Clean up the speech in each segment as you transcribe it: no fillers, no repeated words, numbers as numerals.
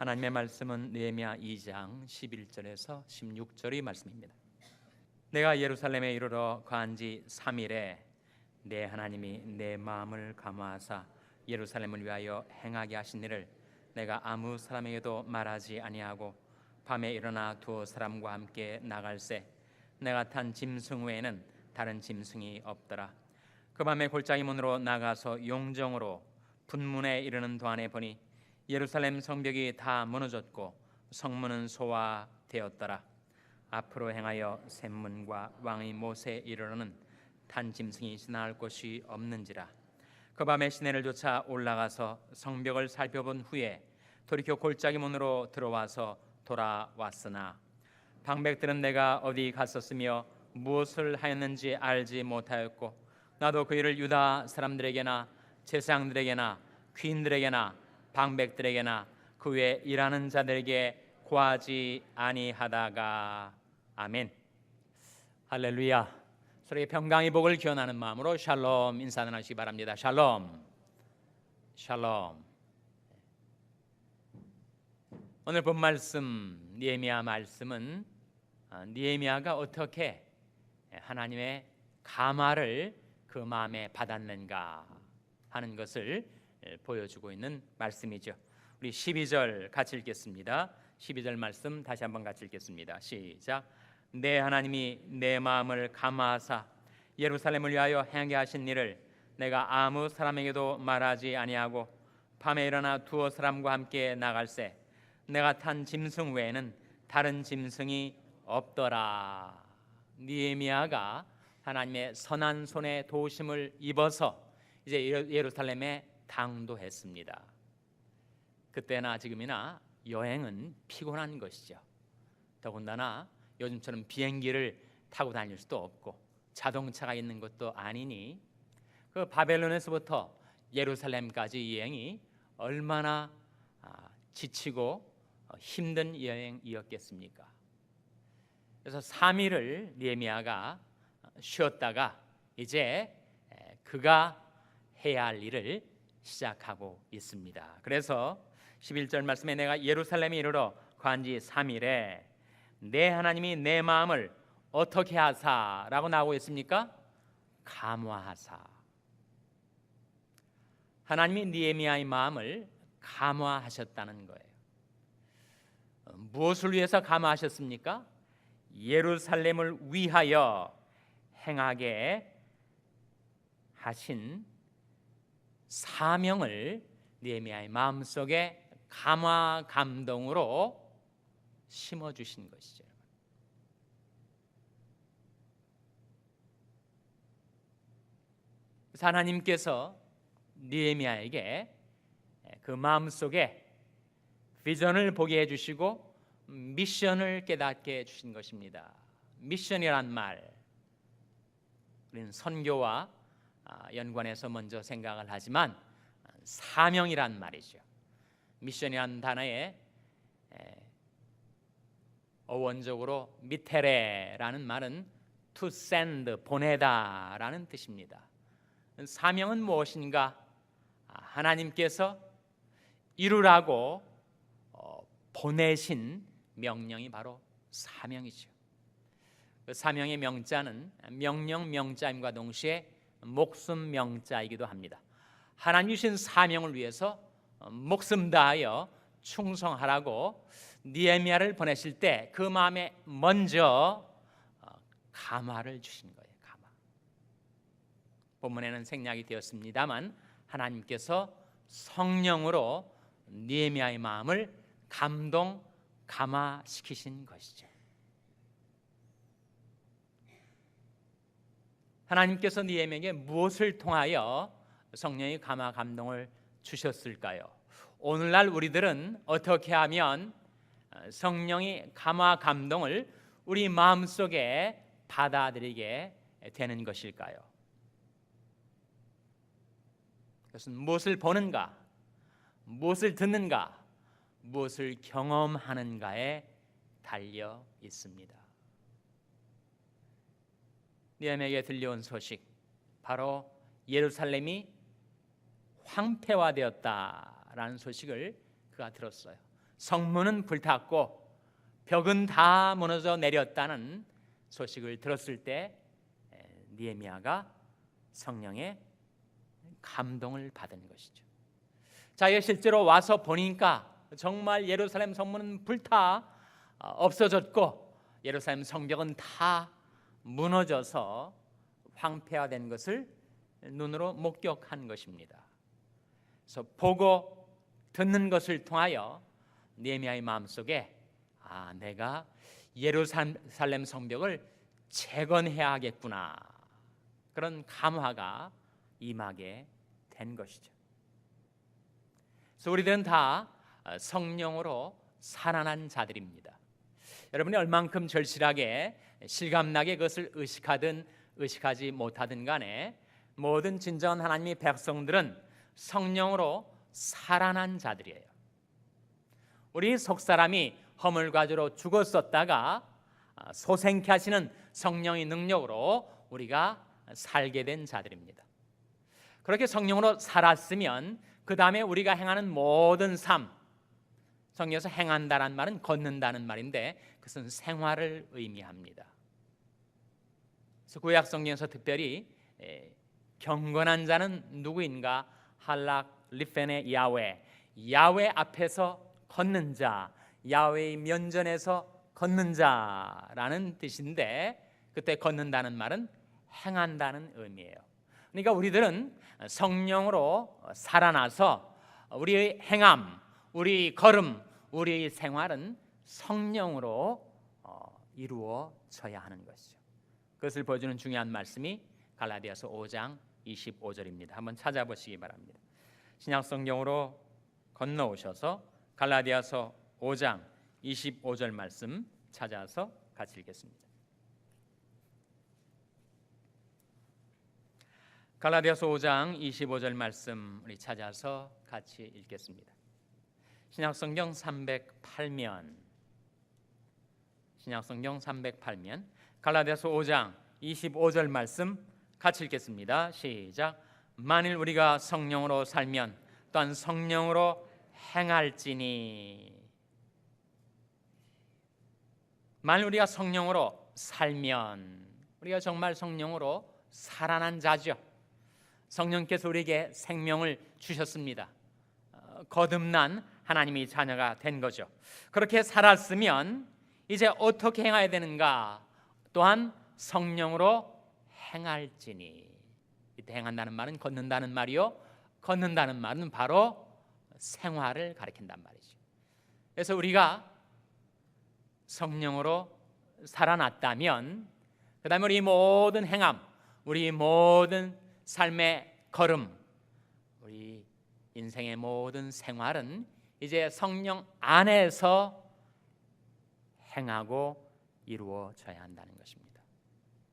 하나님의 말씀은 느헤미야 2장 11절에서 16절의 말씀입니다. 내가 예루살렘에 이르러 거한 지 3일에 내 하나님이 내 마음을 감화하사 예루살렘을 위하여 행하게 하신 일을 내가 아무 사람에게도 말하지 아니하고 밤에 일어나 두 사람과 함께 나갈새 내가 탄 짐승 외에는 다른 짐승이 없더라. 그 밤에 골짜기 문으로 나가서 용정으로 분문에 이르는 도안에 보니 예루살렘 성벽이 다 무너졌고 성문은 소화되었더라. 앞으로 행하여 샘문과 왕의 못에 이르러는 탄 짐승이 지나갈 곳이 없는지라. 그 밤에 시내를 쫓아 올라가서 성벽을 살펴본 후에 돌이켜 골짜기 문으로 들어와서 돌아왔으나 방백들은 내가 어디 갔었으며 무엇을 하였는지 알지 못하였고 나도 그 일을 유다 사람들에게나 제사장들에게나 귀인들에게나 방백들에게나 그 외에 일하는 자들에게 고하지 아니하다가. 아멘. 할렐루야. 서로의 평강의 복을 기원하는 마음으로 샬롬 인사 나누시기 바랍니다. 샬롬. 샬롬. 오늘 본 말씀 느헤미야 말씀은 느헤미야가 어떻게 하나님의 감화를 그 마음에 받았는가 하는 것을 보여주고 있는 말씀이죠. 우리 12절 같이 읽겠습니다. 12절 말씀 다시 한번 같이 읽겠습니다. 시작. 내 하나님이 내 마음을 감화하사 예루살렘을 위하여 행하게 하신 일을 내가 아무 사람에게도 말하지 아니하고 밤에 일어나 두어 사람과 함께 나갈새 내가 탄 짐승 외에는 다른 짐승이 없더라. 느헤미야가 하나님의 선한 손에 도우심을 입어서 이제 예루살렘에 당도했습니다. 그때나 지금이나 여행은 피곤한 것이죠. 더군다나 요즘처럼 비행기를 타고 다닐 수도 없고 자동차가 있는 것도 아니니 그 바벨론에서부터 예루살렘까지 여행이 얼마나 지치고 힘든 여행이었겠습니까? 그래서 3일을 느헤미야가 쉬었다가 이제 그가 해야 할 일을 시작하고 있습니다. 그래서 11절 말씀에 내가 예루살렘에 이르러 거한 지 3일에 내 하나님이 내 마음을 어떻게 하사라고 나오고 있습니까? 감화하사. 하나님이 느헤미야의 마음을 감화하셨다는 거예요. 무엇을 위해서 감화하셨습니까? 예루살렘을 위하여 행하게 하신 사명을 느헤미야의 마음속에 감화 감동으로 심어주신 것이죠. 하나님께서 느헤미야에게 그 마음속에 비전을 보게 해주시고 미션을 깨닫게 해주신 것입니다. 미션이란 말, 우리는 선교와 연관해서 먼저 생각을 하지만 사명이란 말이죠. 미션이란 단어에 어원적으로 미테레라는 말은 to send, 보내다라는 뜻입니다. 사명은 무엇인가? 하나님께서 이루라고 보내신 명령이 바로 사명이죠. 그 사명의 명자는 명령 명자임과 동시에 목숨 명자이기도 합니다. 하나님 주신 사명을 위해서 목숨 다하여 충성하라고 느헤미야를 보내실 때 그 마음에 먼저 감화를 주신 거예요. 감화. 본문에는 생략이 되었습니다만 하나님께서 성령으로 느헤미야의 마음을 감동 감화시키신 것이죠. 하나님께서 느헤미야에게 무엇을 통하여 성령의 감화 감동을 주셨을까요? 오늘날 우리들은 어떻게 하면 성령의 감화 감동을 우리 마음속에 받아들이게 되는 것일까요? 그것은 무엇을 보는가, 무엇을 듣는가, 무엇을 경험하는가에 달려 있습니다. 느헤미야에게 들려온 소식, 바로 예루살렘이 황폐화되었다라는 소식을 그가 들었어요. 성문은 불탔고 벽은 다 무너져 내렸다는 소식을 들었을 때 느헤미야가 성령의 감동을 받은 것이죠. 자, 실제로 와서 보니까 정말 예루살렘 성문은 불타 없어졌고 예루살렘 성벽은 다 무너져서 황폐화된 것을 눈으로 목격한 것입니다. 그래서 보고 듣는 것을 통하여 느헤미야의 마음속에 내가 예루살렘 성벽을 재건해야 하겠구나, 그런 감화가 임하게 된 것이죠. 그래서 우리들은 다 성령으로 살아난 자들입니다. 여러분이 얼만큼 절실하게 실감나게 그것을 의식하든 의식하지 못하든 간에 모든 진정한 하나님의 백성들은 성령으로 살아난 자들이에요. 우리 속사람이 허물과주로 죽었었다가 소생케 하시는 성령의 능력으로 우리가 살게 된 자들입니다. 그렇게 성령으로 살았으면 그 다음에 우리가 행하는 모든 삶, 성경에서 행한다는 말은 걷는다는 말인데 그것은 생활을 의미합니다. 그래서 구약 성경에서 특별히 경건한 자는 누구인가? 할락 리펜의 야훼 앞에서 걷는 자, 야훼의 면전에서 걷는 자라는 뜻인데, 그때 걷는다는 말은 행한다는 의미예요. 그러니까 우리들은 성령으로 살아나서 우리의 행함, 우리 걸음, 우리의 생활은 성령으로 이루어져야 하는 것이죠. 그것을 보여주는 중요한 말씀이 갈라디아서 5장 25절입니다. 한번 찾아보시기 바랍니다. 신약 성경으로 건너오셔서 갈라디아서 5장 25절 말씀 찾아서 같이 읽겠습니다. 갈라디아서 5장 25절 말씀 우리 찾아서 같이 읽겠습니다. 신약성경 308면, 신약성경 308면 갈라디아서 5장 25절 말씀 같이 읽겠습니다. 시작. 만일 우리가 성령으로 살면 또한 성령으로 행할지니. 만일 우리가 성령으로 살면, 우리가 정말 성령으로 살아난 자죠. 성령께서 우리에게 생명을 주셨습니다. 거듭난 하나님의 자녀가 된 거죠. 그렇게 살았으면 이제 어떻게 행해야 되는가? 또한 성령으로 행할지니. 이때 행한다는 말은 걷는다는 말이요, 걷는다는 말은 바로 생활을 가리킨단 말이죠. 그래서 우리가 성령으로 살아났다면 그 다음에 우리 모든 행함, 우리 모든 삶의 걸음, 우리 인생의 모든 생활은 이제 성령 안에서 행하고 이루어져야 한다는 것입니다.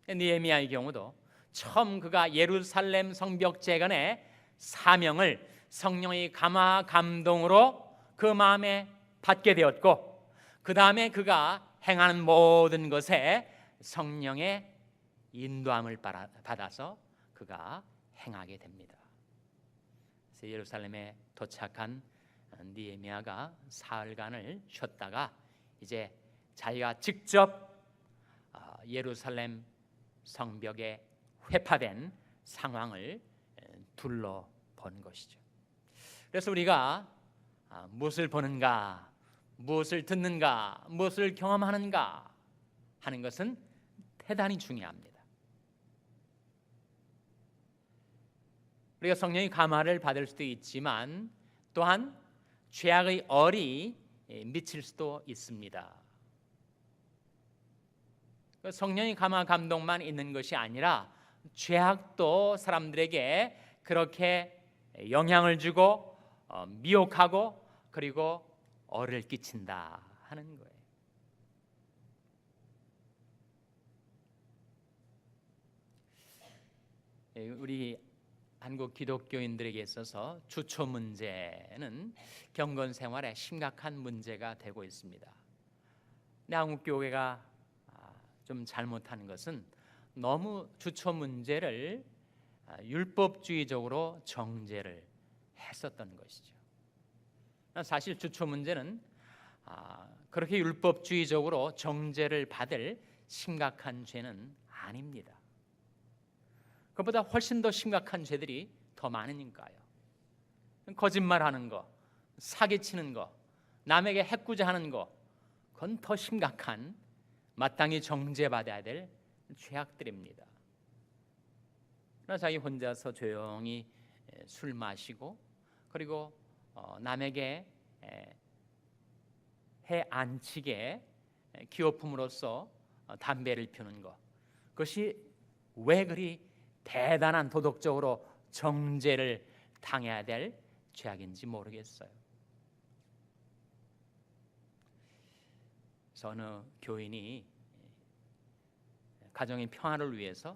느헤미야의 경우도 처음 그가 예루살렘 성벽 재건의 사명을 성령의 감화 감동으로 그 마음에 받게 되었고, 그 다음에 그가 행하는 모든 것에 성령의 인도함을 받아서 그가 행하게 됩니다. 그래서 예루살렘에 도착한 느헤미야가 사흘간을 쉬었다가 이제 자기가 직접 예루살렘 성벽에 회파된 상황을 둘러본 것이죠. 그래서 우리가 무엇을 보는가, 무엇을 듣는가, 무엇을 경험하는가 하는 것은 대단히 중요합니다. 우리가 성령의 감화를 받을 수도 있지만 또한 죄악의 얼이 미칠 수도 있습니다. 성령의 감화 감동만 있는 것이 아니라 죄악도 사람들에게 그렇게 영향을 주고 미혹하고 그리고 얼을 끼친다 하는 거예요. 우리 한국 기독교인들에게 있어서 주초 문제는 경건 생활에 심각한 문제가 되고 있습니다. 근데 한국 교회가 좀 잘못한 것은 너무 주초 문제를 율법주의적으로 정죄를 했었던 것이죠. 사실 주초 문제는 그렇게 율법주의적으로 정죄를 받을 심각한 죄는 아닙니다. 그보다 훨씬 더 심각한 죄들이 더 많으니까요. 거짓말하는 거, 사기치는 거, 남에게 해코지하는 거, 그건 더 심각한 마땅히 정죄받아야 될 죄악들입니다. 그러나 자기 혼자서 조용히 술 마시고 그리고 남에게 해 안 치게 기호품으로써 담배를 피우는 것, 그것이 왜 그리 대단한 도덕적으로 정죄를 당해야 될 죄악인지 모르겠어요. 그래서 어느 교인이 가정의 평화를 위해서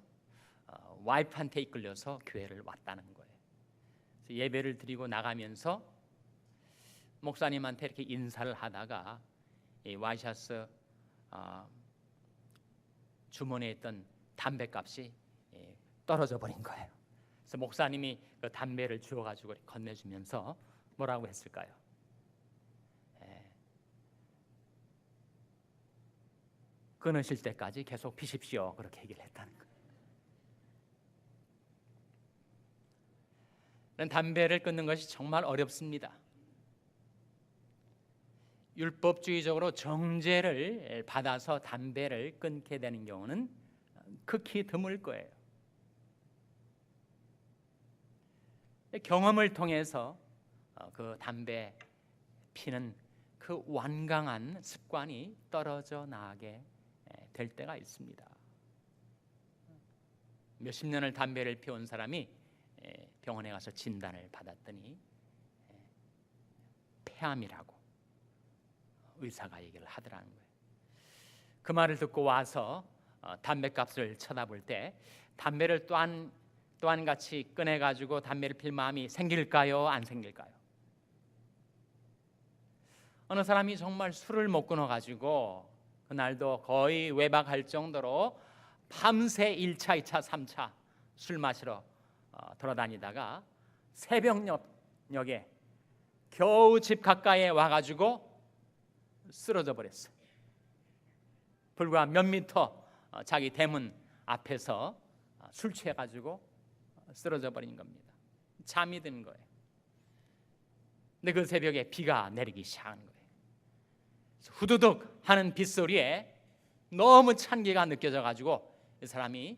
와이프한테 이끌려서 교회를 왔다는 거예요. 그래서 예배를 드리고 나가면서 목사님한테 이렇게 인사를 하다가 이 와이셔츠 주머니에 있던 담배값이 떨어져 버린 거예요. 그래서 목사님이 그 담배를 주워가지고 건네주면서 뭐라고 했을까요? 끊으실 때까지 계속 피십시오, 그렇게 얘기를 했다는 거예요. 담배를 끊는 것이 정말 어렵습니다. 율법주의적으로 정죄를 받아서 담배를 끊게 되는 경우는 극히 드물 거예요. 경험을 통해서 그 담배 피는 그 완강한 습관이 떨어져 나가게 될 때가 있습니다. 몇십 년을 담배를 피운 사람이 병원에 가서 진단을 받았더니 폐암이라고 의사가 얘기를 하더라는 거예요. 그 말을 듣고 와서 담배값을 쳐다볼 때 담배를 또한 같이 꺼내가지고 담배를 필 마음이 생길까요? 안 생길까요? 어느 사람이 정말 술을 못 끊어가지고 그날도 거의 외박할 정도로 밤새 1차, 2차, 3차 술 마시러 돌아다니다가 새벽녘에 겨우 집 가까이에 와가지고 쓰러져 버렸어요. 불과 몇 미터 자기 대문 앞에서 술 취해가지고 쓰러져 버린 겁니다. 잠이 든 거예요. 근데 그 새벽에 비가 내리기 시작한 거예요. 후두둑 하는 빗소리에 너무 찬기가 느껴져가지고 이 사람이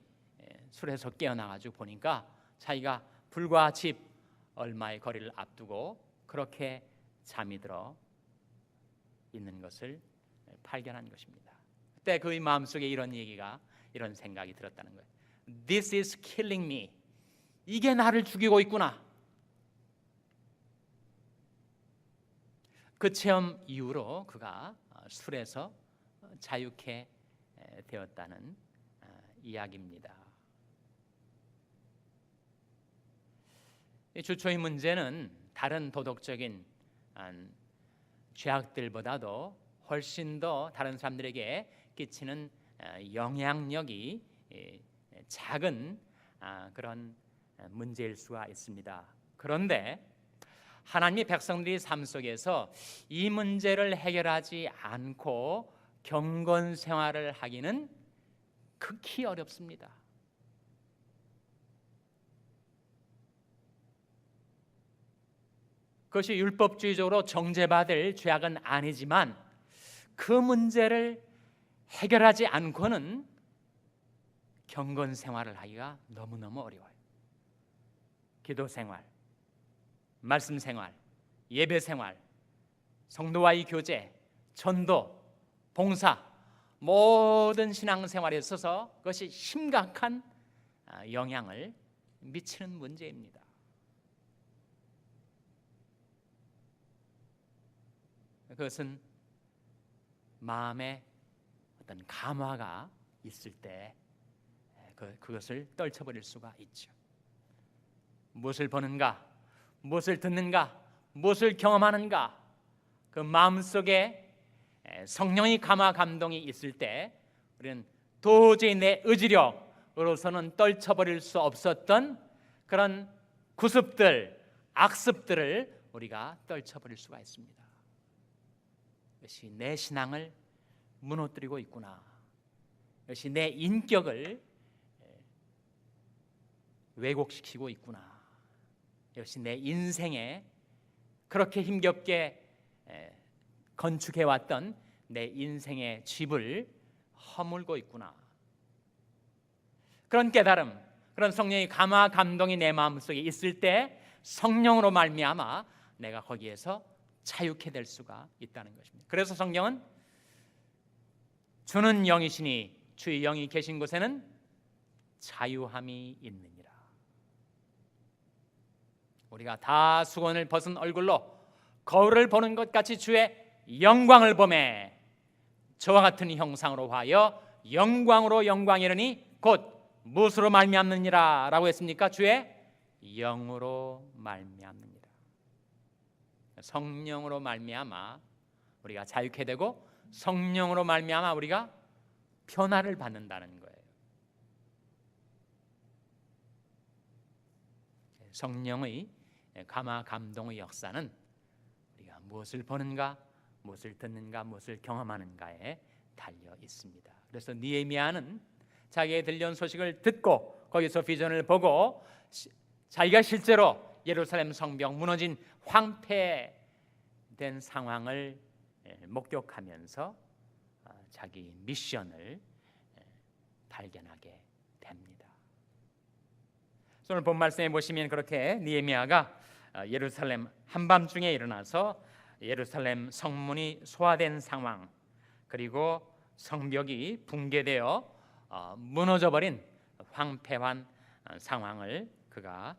술에서 깨어나가지고 보니까 자기가 불과 집 얼마의 거리를 앞두고 그렇게 잠이 들어 있는 것을 발견한 것입니다. 그때 그의 마음속에 이런 생각이 들었다는 거예요. This is killing me. 이게 나를 죽이고 있구나. 그 체험 이후로 그가 술에서 자유케 되었다는 이야기입니다. 주초의 문제는 다른 도덕적인 죄악들보다도 훨씬 더 다른 사람들에게 끼치는 영향력이 작은 그런 문제일 수가 있습니다. 그런데 하나님의 백성들이 삶 속에서 이 문제를 해결하지 않고 경건 생활을 하기는 극히 어렵습니다. 그것이 율법주의적으로 정죄받을 죄악은 아니지만 그 문제를 해결하지 않고는 경건 생활을 하기가 너무너무 어려워요. 기도 생활, 말씀 생활, 예배 생활, 성도와의 교제, 전도, 봉사, 모든 신앙 생활에 있어서 그것이 심각한 영향을 미치는 문제입니다. 그것은 마음에 어떤 감화가 있을 때 그것을 떨쳐버릴 수가 있죠. 무엇을 보는가, 무엇을 듣는가, 무엇을 경험하는가, 그 마음속에 성령의 감화 감동이 있을 때 우리는 도저히 내 의지력으로서는 떨쳐버릴 수 없었던 그런 구습들, 악습들을 우리가 떨쳐버릴 수가 있습니다. 이것이 내 신앙을 무너뜨리고 있구나. 이것이 내 인격을 왜곡시키고 있구나. 이것이 내 인생에 그렇게 힘겹게 건축해왔던 내 인생의 집을 허물고 있구나. 그런 깨달음, 그런 성령의 감화 감동이 내 마음속에 있을 때 성령으로 말미암아 내가 거기에서 자유케 될 수가 있다는 것입니다. 그래서 성령은 주는 영이시니 주의 영이 계신 곳에는 자유함이 있느니라. 우리가 다 수건을 벗은 얼굴로 거울을 보는 것 같이 주의 영광을 보매 저와 같은 형상으로 하여 영광으로 영광이르니 곧 무엇으로 말미암느니라 라고 했습니까? 주의 영으로 말미암느니라. 성령으로 말미암아 우리가 자유케 되고 성령으로 말미암아 우리가 변화를 받는다는 거예요. 성령의 감화 감동의 역사는 우리가 무엇을 보는가, 무엇을 듣는가, 무엇을 경험하는가에 달려 있습니다. 그래서 느헤미야는 자기의 들려온 소식을 듣고 거기서 비전을 보고 자기가 실제로 예루살렘 성벽 무너진 황폐된 상황을 목격하면서 자기 미션을 발견하게 됩니다. 오늘 본 말씀에 보시면 그렇게 느헤미야가 예루살렘 한밤중에 일어나서 예루살렘 성문이 소화된 상황, 그리고 성벽이 붕괴되어 무너져버린 황폐한 상황을 그가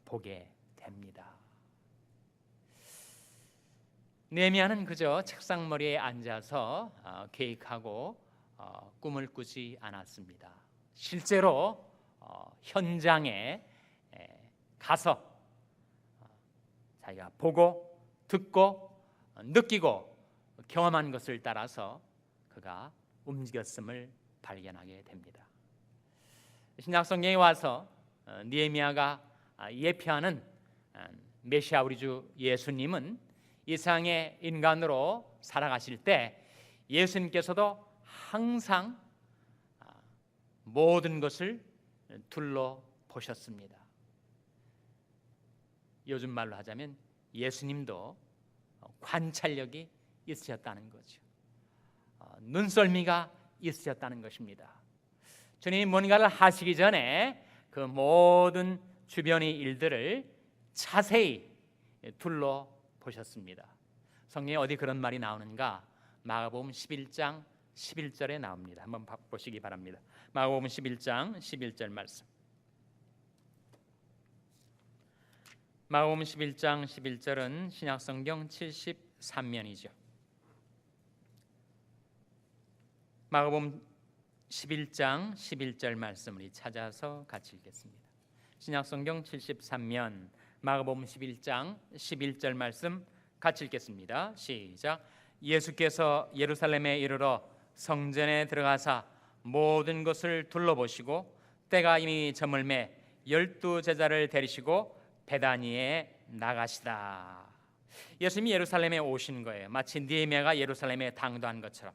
보게 됩니다. 느헤미야는 그저 책상머리에 앉아서 계획하고 꿈을 꾸지 않았습니다. 실제로 현장에 가서 자기가 보고 듣고 느끼고 경험한 것을 따라서 그가 움직였음을 발견하게 됩니다. 신약성경에 와서 느헤미야가 예표하는 메시아 우리 주 예수님은 이 세상의 인간으로 살아가실 때 예수님께서도 항상 모든 것을 둘러보셨습니다. 요즘 말로 하자면 예수님도 관찰력이 있으셨다는 거죠. 눈썰미가 있으셨다는 것입니다. 주님이 뭔가를 하시기 전에 그 모든 주변의 일들을 자세히 둘러보셨습니다. 성경에 어디 그런 말이 나오는가? 마가복음 11장 11절에 나옵니다. 한번 보시기 바랍니다. 마가복음 11장 11절 말씀. 마가복음 11장 11절은 신약성경 73면이죠. 마가복음 11장 11절 말씀을 찾아서 같이 읽겠습니다. 신약성경 73면 마가복음 11장 11절 말씀 같이 읽겠습니다. 시작. 예수께서 예루살렘에 이르러 성전에 들어가사 모든 것을 둘러보시고 때가 이미 저물매 12 제자를 데리시고 베다니에 나가시다. 예수님이 예루살렘에 오신 거예요. 마치 느헤미야가 예루살렘에 당도한 것처럼.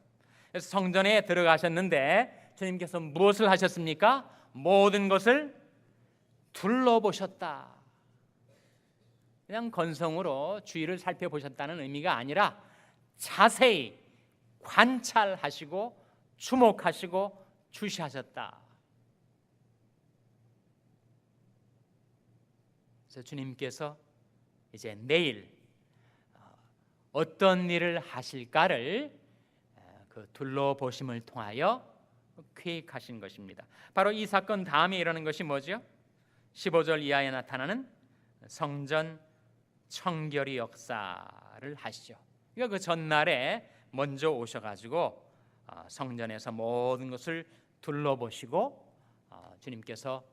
그래서 성전에 들어가셨는데 주님께서 무엇을 하셨습니까? 모든 것을 둘러보셨다. 그냥 건성으로 주위를 살펴보셨다는 의미가 아니라 자세히 관찰하시고 주목하시고 주시하셨다. 그래서 주님께서 이제 내일 어떤 일을 하실까를 그 둘러보심을 통하여 계획하신 것입니다. 바로 이 사건 다음에 일어나는 것이 뭐죠? 15절 이하에 나타나는 성전 청결의 역사를 하시죠. 그러니까 그 전날에 먼저 오셔가지고 성전에서 모든 것을 둘러보시고 주님께서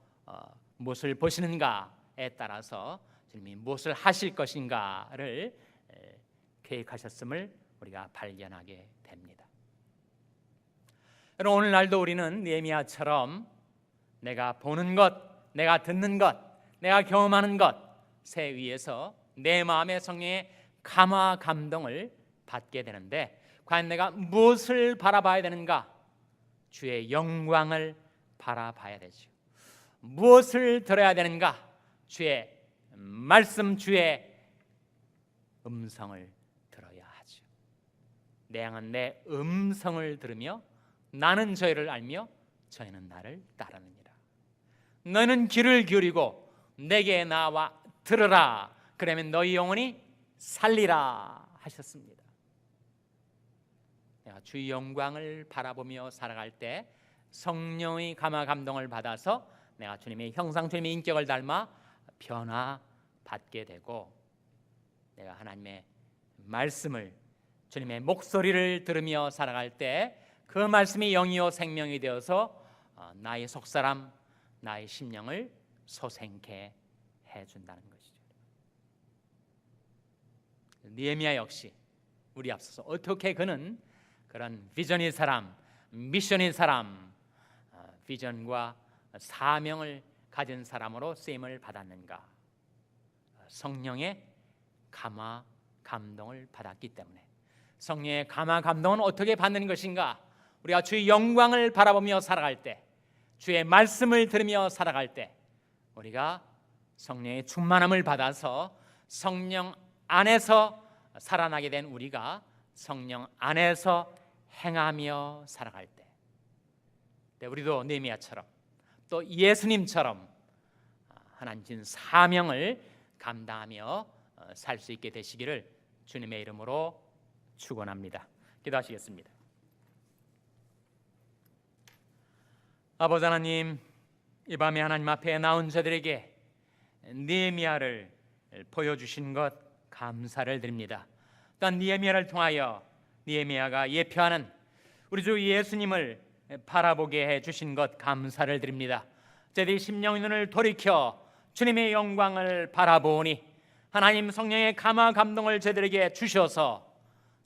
무엇을 보시는가에 따라서 주님이 무엇을 하실 것인가를 계획하셨음을 우리가 발견하게 됩니다. 여러분, 오늘날도 우리는 느헤미야처럼 내가 보는 것, 내가 듣는 것, 내가 경험하는 것에 의해서 내 마음의 성령의 감화 감동을 받게 되는데 과연 내가 무엇을 바라봐야 되는가? 주의 영광을 바라봐야 되죠. 무엇을 들어야 되는가? 주의 말씀, 주의 음성을 들어야 하죠. 내 양은 내 음성을 들으며 나는 저희를 알며 저희는 나를 따르느니라. 너는 귀를 기울이고 내게 나와 들으라. 그러면 너희 영혼이 살리라 하셨습니다. 내가 주의 영광을 바라보며 살아갈 때 성령의 감화 감동을 받아서 내가 주님의 형상, 주님의 인격을 닮아 변화받게 되고, 내가 하나님의 말씀을, 주님의 목소리를 들으며 살아갈 때 그 말씀이 영이요 생명이 되어서 나의 속사람, 나의 심령을 소생케 해준다는 것이죠. 느헤미야 역시 우리 앞서서 어떻게 그는 그런 비전의 사람, 미션의 사람, 비전과 사명을 가진 사람으로 쓰임을 받았는가? 성령의 감화 감동을 받았기 때문에. 성령의 감화 감동은 어떻게 받는 것인가? 우리가 주의 영광을 바라보며 살아갈 때, 주의 말씀을 들으며 살아갈 때 우리가 성령의 충만함을 받아서 성령 안에서 살아나게 된 우리가 성령 안에서 행하며 살아갈 때, 우리도 느헤미야처럼 또 예수님처럼 하나님 진 사명을 감당하며 살 수 있게 되시기를 주님의 이름으로 축원합니다. 기도하시겠습니다. 아버지 하나님, 이 밤에 하나님 앞에 나온 저들에게 느헤미야를 보여주신 것 감사를 드립니다. 또한 느헤미야를 통하여 느헤미야가 예표하는 우리 주 예수님을 바라보게 해주신 것 감사를 드립니다. 저희들이 심령의 눈을 돌이켜 주님의 영광을 바라보니 하나님 성령의 감화 감동을 저희들에게 주셔서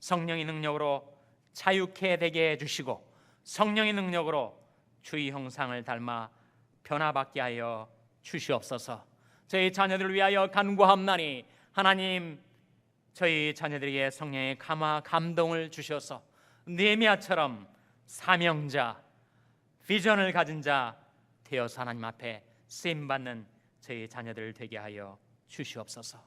성령의 능력으로 자유케 되게 해주시고 성령의 능력으로 주의 형상을 닮아 변화받게 하여 주시옵소서. 저희 자녀들을 위하여 간구하옵나니 하나님, 저희 자녀들에게 성령의 감화 감동을 주셔서 느헤미야처럼 사명자, 비전을 가진 자 되어서 하나님 앞에 쓰임받는 저희 자녀들 되게 하여 주시옵소서.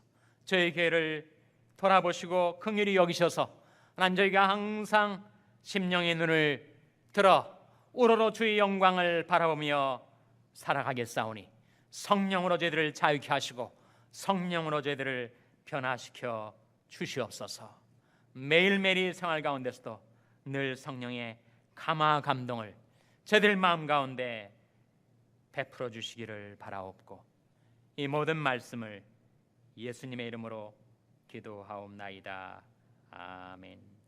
저희 교회를 돌아보시고 긍휼히 여기셔서 하나님, 저희가 항상 심령의 눈을 들어 우러러 주의 영광을 바라보며 살아가겠사오니 성령으로 저희들을 자유케 하시고 성령으로 저희들을 변화시켜 주시옵소서. 매일매일 생활 가운데서도 늘 성령의 감화 감동을 저희들 마음 가운데 베풀어 주시기를 바라옵고, 이 모든 말씀을 예수님의 이름으로 기도하옵나이다. 아멘.